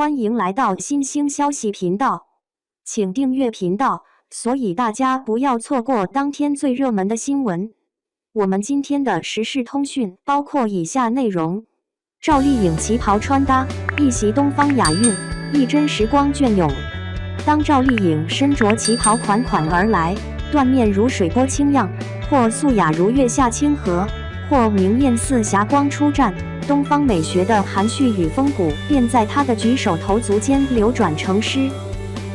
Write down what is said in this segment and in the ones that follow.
欢迎来到新兴消息频道，请订阅频道，所以大家不要错过当天最热门的新闻。我们今天的时事通讯包括以下内容：赵丽颖旗袍穿搭一袭东方雅韵，一真时光隽永。当赵丽颖身着旗袍款款而来，缎面如水波轻漾，或素雅如月下清河，或明艳似霞光初绽。东方美学的含蓄与风骨便在她的举手投足间流转成诗。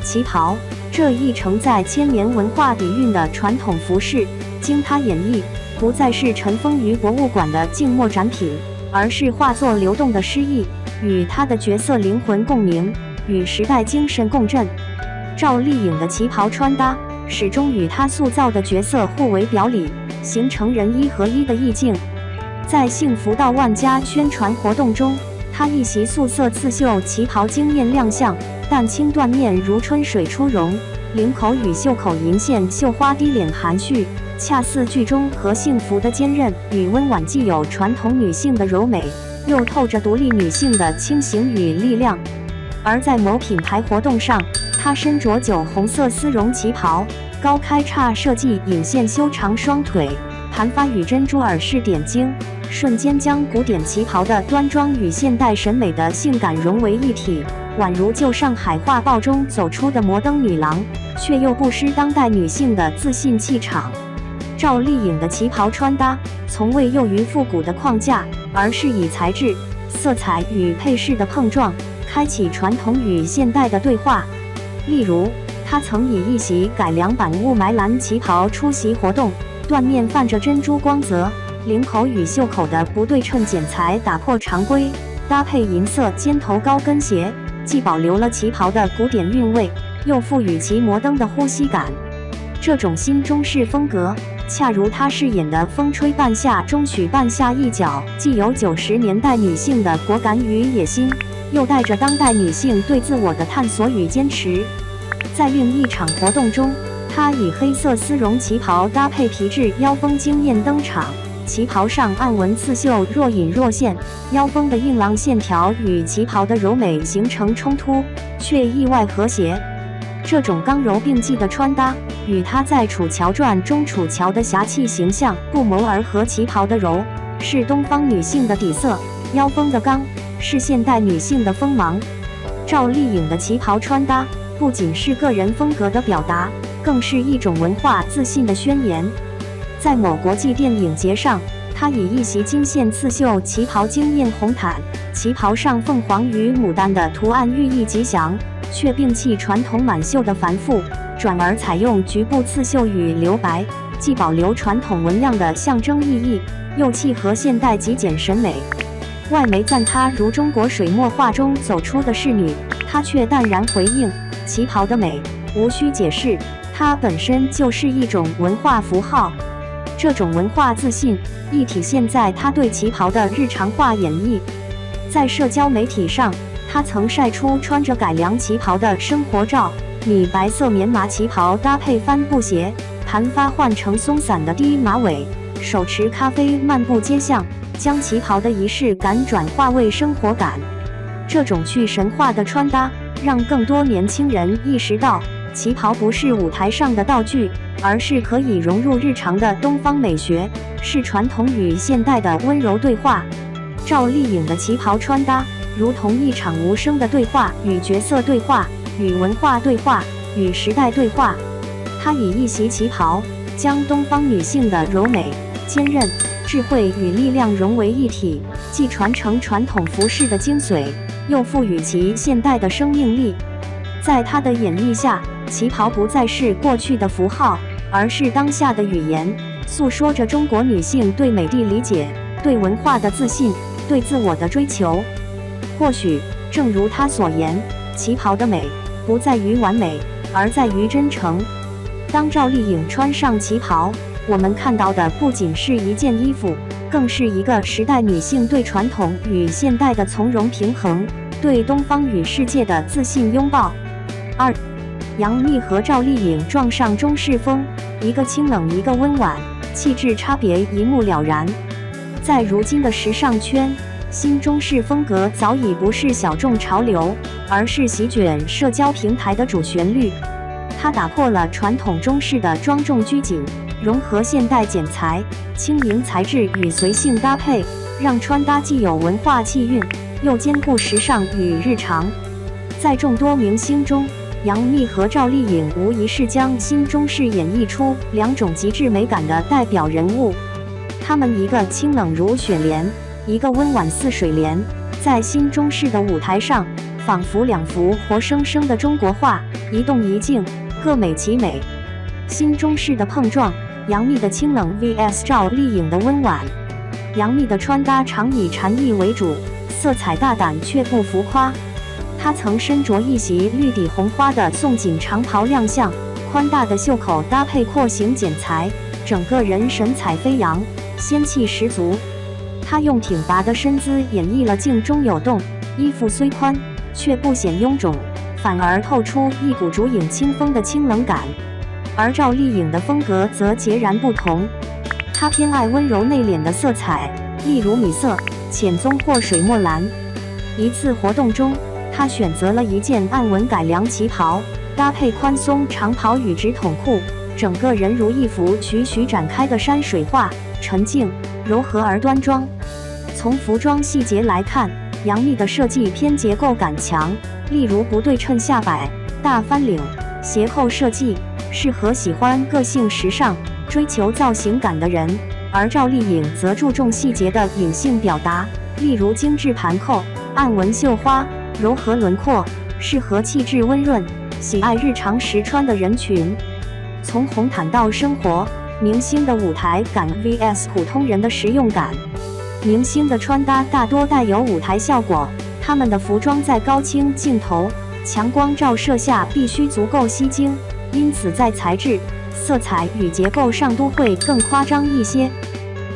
旗袍这一承载千年文化底蕴的传统服饰，经她演绎，不再是尘封于博物馆的静默展品，而是化作流动的诗意，与她的角色灵魂共鸣，与时代精神共振。赵丽颖的旗袍穿搭始终与她塑造的角色互为表里，形成人一合一的意境。在幸福到万家宣传活动中，她一袭素色刺绣旗袍惊艳亮相，淡青缎面如春水初融，领口与袖口银线绣花低敛含蓄，恰似剧中和幸福的坚韧与温婉，既有传统女性的柔美，又透着独立女性的清醒与力量。而在某品牌活动上，她身着酒红色丝绒旗袍，高开叉设计引线修长双腿，盘发与珍珠耳饰点睛，瞬间将古典旗袍的端庄与现代审美的性感融为一体，宛如旧上海画报中走出的摩登女郎，却又不失当代女性的自信气场。赵丽颖的旗袍穿搭从未囿于复古的框架，而是以材质、色彩与配饰的碰撞，开启传统与现代的对话。例如，她曾以一袭改良版雾霾蓝旗袍出席活动，缎面泛着珍珠光泽，领口与袖口的不对称剪裁打破常规，搭配银色尖头高跟鞋，既保留了旗袍的古典韵味，又赋予其摩登的呼吸感。这种新中式风格，恰如她饰演的《风吹半夏》中许半夏一角，既有90年代女性的果敢与野心，又带着当代女性对自我的探索与坚持。在另一场活动中，她以黑色丝绒旗袍搭配皮质腰封惊艳登场，旗袍上暗纹刺绣若隐若现，腰封的硬朗线条与旗袍的柔美形成冲突，却意外和谐。这种刚柔并济的穿搭，与她在《楚乔传》中楚乔的侠气形象不谋而合。旗袍的柔是东方女性的底色，腰封的刚是现代女性的锋芒。赵丽颖的旗袍穿搭不仅是个人风格的表达，更是一种文化自信的宣言。在某国际电影节上，她以一袭金线刺绣旗袍惊艳红毯，旗袍上凤凰与牡丹的图案寓意吉祥，却摒弃传统满绣的繁复，转而采用局部刺绣与留白，既保留传统纹样的象征意义，又契合现代极简审美。外媒赞她如中国水墨画中走出的仕女，她却淡然回应：旗袍的美无需解释，它本身就是一种文化符号。这种文化自信亦体现在她对旗袍的日常化演绎。在社交媒体上，她曾晒出穿着改良旗袍的生活照，米白色棉麻旗袍搭配帆布鞋，盘发换成松散的低马尾，手持咖啡漫步街巷，将旗袍的仪式感转化为生活感。这种去神话的穿搭，让更多年轻人意识到，旗袍不是舞台上的道具，而是可以融入日常的东方美学，是传统与现代的温柔对话。赵丽颖的旗袍穿搭如同一场无声的对话，与角色对话，与文化对话，与时代对话。她以一袭旗袍，将东方女性的柔美、坚韧、智慧与力量融为一体，既传承传统服饰的精髓，又赋予其现代的生命力。在她的演绎下，旗袍不再是过去的符号，而是当下的语言，诉说着中国女性对美的理解，对文化的自信，对自我的追求。或许正如她所言，旗袍的美不在于完美，而在于真诚。当赵丽颖穿上旗袍，我们看到的不仅是一件衣服，更是一个时代女性对传统与现代的从容平衡，对东方与世界的自信拥抱。2. 杨幂和赵丽颖撞上中式风，一个清冷，一个温婉，气质差别一目了然。在如今的时尚圈，新中式风格早已不是小众潮流，而是席卷社交平台的主旋律。它打破了传统中式的庄重拘谨，融合现代剪裁、轻盈材质与随性搭配，让穿搭既有文化气韵，又兼顾时尚与日常。在众多明星中，杨幂和赵丽颖无疑是将新中式演绎出两种极致美感的代表人物。她们一个清冷如雪莲，一个温婉似水莲，在新中式的舞台上，仿佛两幅活生生的中国画，一动一静，各美其美。新中式的碰撞，杨幂的清冷 vs 赵丽颖的温婉。杨幂的穿搭常以禅意为主，色彩大胆却不浮夸。她曾身着一袭绿底红花的宋锦长袍亮相，宽大的袖口搭配廓形剪裁，整个人神采飞扬，仙气十足。她用挺拔的身姿演绎了静中有动，衣服虽宽，却不显臃肿，反而透出一股竹影清风的清冷感。而赵丽颖的风格则截然不同，她偏爱温柔内敛的色彩，例如米色、浅棕或水墨蓝。一次活动中，她选择了一件暗纹改良旗袍，搭配宽松长袍与直筒裤，整个人如一幅徐徐展开的山水画，沉静、柔和而端庄。从服装细节来看，杨幂的设计偏结构感强，例如不对称下摆、大翻领、斜扣设计，适合喜欢个性时尚、追求造型感的人。而赵丽颖则注重细节的隐性表达，例如精致盘扣、暗纹绣花、柔和轮廓，适合气质温润、喜爱日常时穿的人群。从红毯到生活，明星的舞台感 vs 普通人的实用感。明星的穿搭大多带有舞台效果，他们的服装在高清镜头、强光照射下必须足够吸睛，因此在材质、色彩与结构上都会更夸张一些。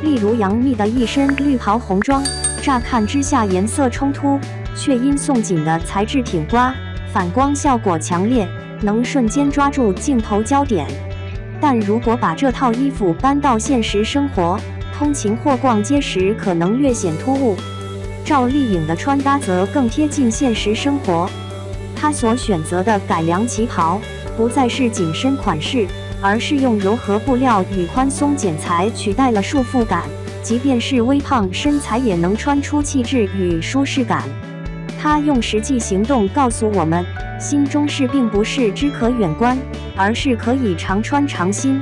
例如杨幂的一身绿袍红装，乍看之下颜色冲突，却因宋锦的材质挺刮，反光效果强烈，能瞬间抓住镜头焦点。但如果把这套衣服搬到现实生活，通勤或逛街时可能略显突兀。赵丽颖的穿搭则更贴近现实生活，她所选择的改良旗袍不再是紧身款式，而是用柔和布料与宽松剪裁取代了束缚感，即便是微胖身材也能穿出气质与舒适感。她用实际行动告诉我们，新中式并不是只可远观，而是可以常穿常新。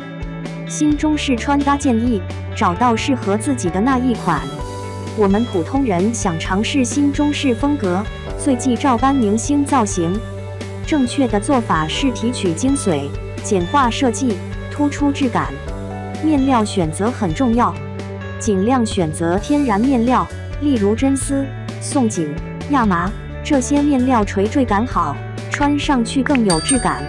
新中式穿搭建议：找到适合自己的那一款。我们普通人想尝试新中式风格，最忌照搬明星造型。正确的做法是提取精髓，简化设计，突出质感。面料选择很重要，尽量选择天然面料，例如真丝、宋锦、亚麻，这些面料垂坠感好，穿上去更有质感。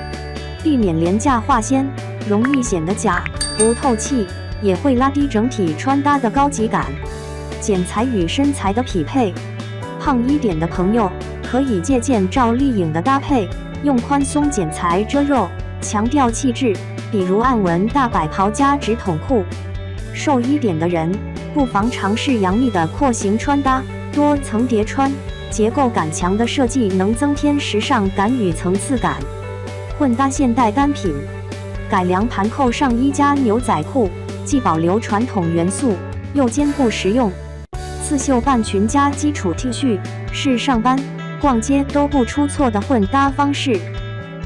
避免廉价化纤，容易显得假，不透气，也会拉低整体穿搭的高级感。剪裁与身材的匹配，胖一点的朋友可以借鉴赵丽颖的搭配，用宽松剪裁遮肉，强调气质，比如暗纹大摆袍加直筒裤。瘦一点的人不妨尝试杨幂的廓形穿搭，多层叠穿，结构感强的设计能增添时尚感与层次感。混搭现代单品，改良盘扣上衣加牛仔裤，既保留传统元素，又兼顾实用。刺绣半裙加基础 T 恤，是上班、逛街都不出错的混搭方式。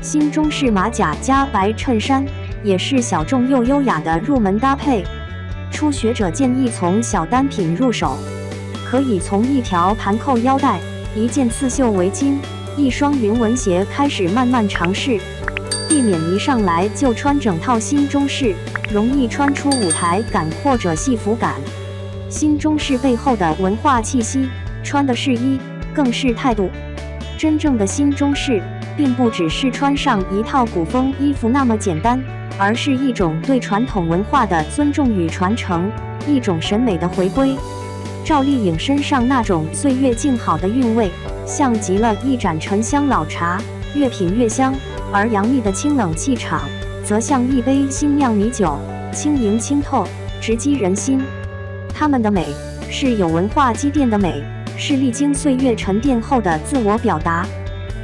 新中式马甲加白衬衫，也是小众又优雅的入门搭配。初学者建议从小单品入手，可以从一条盘扣腰带、一件刺绣围巾、一双云纹鞋开始慢慢尝试，避免一上来就穿整套新中式，容易穿出舞台感或者戏服感。新中式背后的文化气息，穿的是衣，更是态度。真正的新中式，并不只是穿上一套古风衣服那么简单，而是一种对传统文化的尊重与传承，一种审美的回归。赵丽颖身上那种岁月静好的韵味，像极了一盏沉香老茶，越品越香；而杨幂的清冷气场，则像一杯新酿米酒，轻盈清透，直击人心。她们的美是有文化积淀的美，是历经岁月沉淀后的自我表达。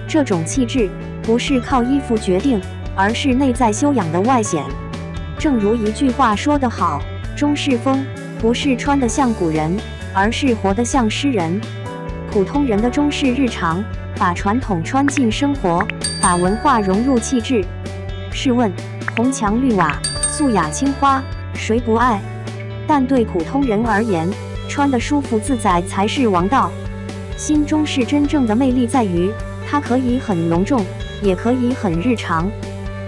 这种气质不是靠衣服决定，而是内在修养的外显。正如一句话说得好，中式风不是穿得像古人，而是活得像诗人。普通人的中式日常，把传统穿进生活，把文化融入气质。试问，红墙绿瓦，素雅青花，谁不爱？但对普通人而言，穿得舒服自在才是王道。新中式真正的魅力在于，它可以很隆重，也可以很日常。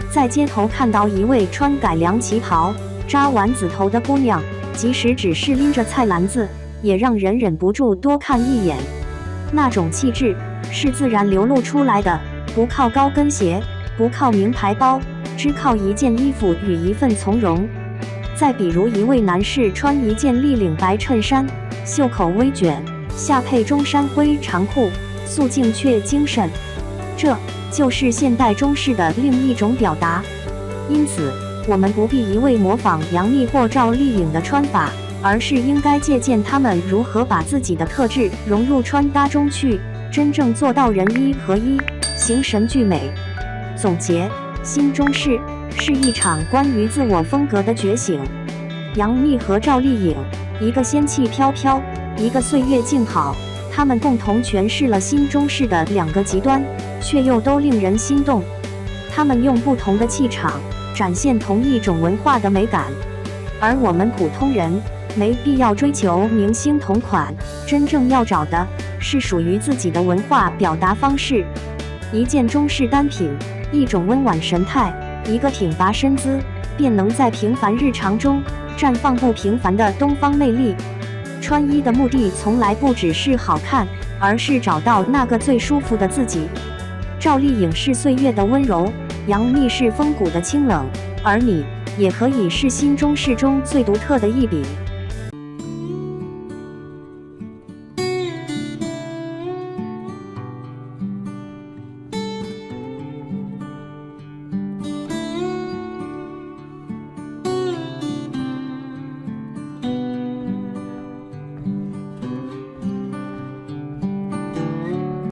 在街头看到一位穿改良旗袍、扎丸子头的姑娘，即使只是拎着菜篮子，也让人忍不住多看一眼。那种气质是自然流露出来的，不靠高跟鞋，不靠名牌包，只靠一件衣服与一份从容。再比如一位男士穿一件立领白衬衫，袖口微卷，下配中山灰长裤，素净却精神，这就是现代中式的另一种表达。因此，我们不必一味模仿杨幂或赵丽颖的穿法，而是应该借鉴她们如何把自己的特质融入穿搭中去，真正做到人一合一，形神俱美。总结，新中式是一场关于自我风格的觉醒。杨幂和赵丽颖，一个仙气飘飘，一个岁月静好，她们共同诠释了新中式的两个极端，却又都令人心动。她们用不同的气场展现同一种文化的美感，而我们普通人没必要追求明星同款，真正要找的是属于自己的文化表达方式。一件中式单品，一种温婉神态，一个挺拔身姿，便能在平凡日常中绽放不平凡的东方魅力。穿衣的目的从来不只是好看，而是找到那个最舒服的自己。赵丽颖是岁月的温柔，杨幂是风骨的清冷，而你也可以是新中式中最独特的一笔。